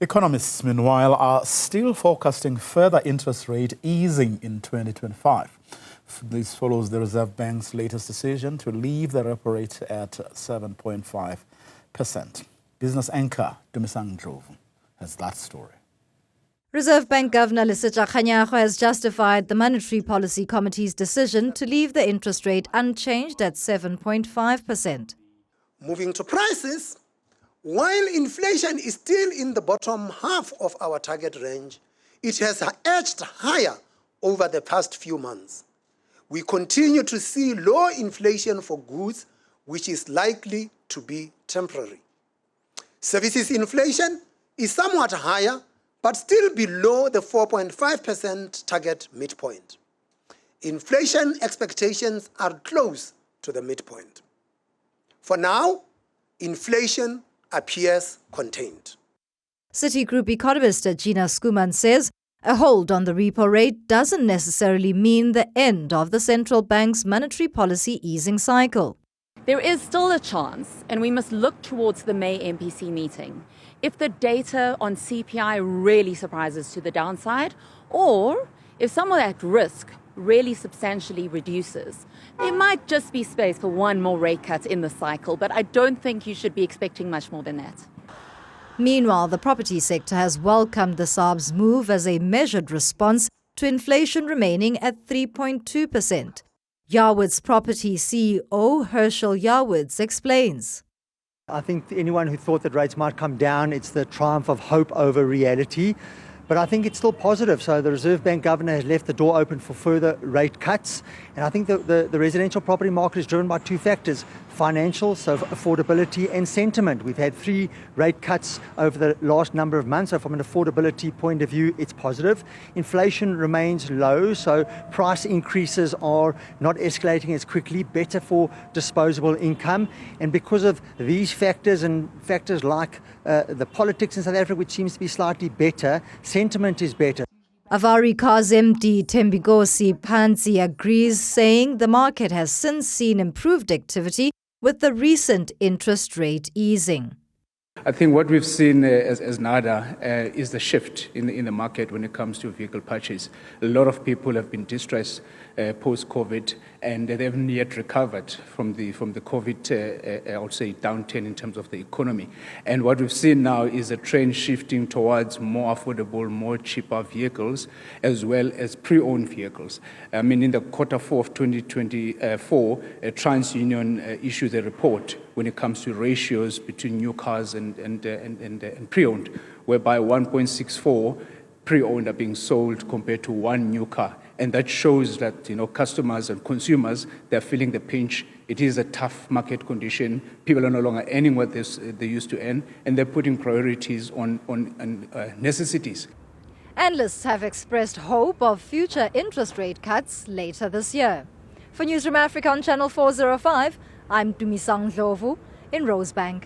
Economists, meanwhile, are still forecasting further interest rate easing in 2025. This follows the Reserve Bank's latest decision to leave the repo rate at 7.5%. Business anchor Tumisang Ndlovu has that story. Reserve Bank Governor Lesetja Kganyago has justified the Monetary Policy Committee's decision to leave the interest rate unchanged at 7.5%. Moving to prices, while inflation is still in the bottom half of our target range, it has edged higher over the past few months. We continue to see low inflation for goods, which is likely to be temporary. Services inflation is somewhat higher, but still below the 4.5% target midpoint. Inflation expectations are close to the midpoint. For now, inflation appears contained. Citigroup economist Gina Skuman says a hold on the repo rate doesn't necessarily mean the end of the central bank's monetary policy easing cycle. There is still a chance, and we must look towards the May MPC meeting. If the data on CPI really surprises to the downside, or if some of that risk really substantially reduces, there might just be space for one more rate cut in the cycle, but I don't think you should be expecting much more than that. Meanwhile, the property sector has welcomed the SARB's move as a measured response to inflation remaining at 3.2%. Yarwood's property CEO Herschel Yarwoods explains. I think anyone who thought that rates might come down, it's the triumph of hope over reality. But I think it's still positive. So the Reserve Bank governor has left the door open for further rate cuts. And I think the residential property market is driven by two factors: financial, so affordability, and sentiment. We've had 3 rate cuts over the last number of months. So from an affordability point of view, it's positive. Inflation remains low, so price increases are not escalating as quickly, better for disposable income. And because of these factors and factors like the politics in South Africa, which seems to be slightly better, sentiment is better. Avari Car's MD Tembigosi Phansi agrees, saying the market has since seen improved activity with the recent interest rate easing. I think what we've seen as NADA is the shift in the market when it comes to vehicle purchase. A lot of people have been distressed post-COVID, and they haven't yet recovered from the COVID, I would say, downturn in terms of the economy. And what we've seen now is a trend shifting towards more affordable, more cheaper vehicles, as well as pre-owned vehicles. I mean, in the quarter 4 of 2024, TransUnion issued a report when it comes to ratios between new cars and pre-owned, whereby 1.64 pre-owned are being sold compared to 1 new car. And that shows that, customers and consumers, they're feeling the pinch. It is a tough market condition. People are no longer earning what they used to earn, and they're putting priorities on necessities. Analysts have expressed hope of future interest rate cuts later this year. For Newzroom Afrika on Channel 405, I'm Tumisang Ndlovu in Rosebank.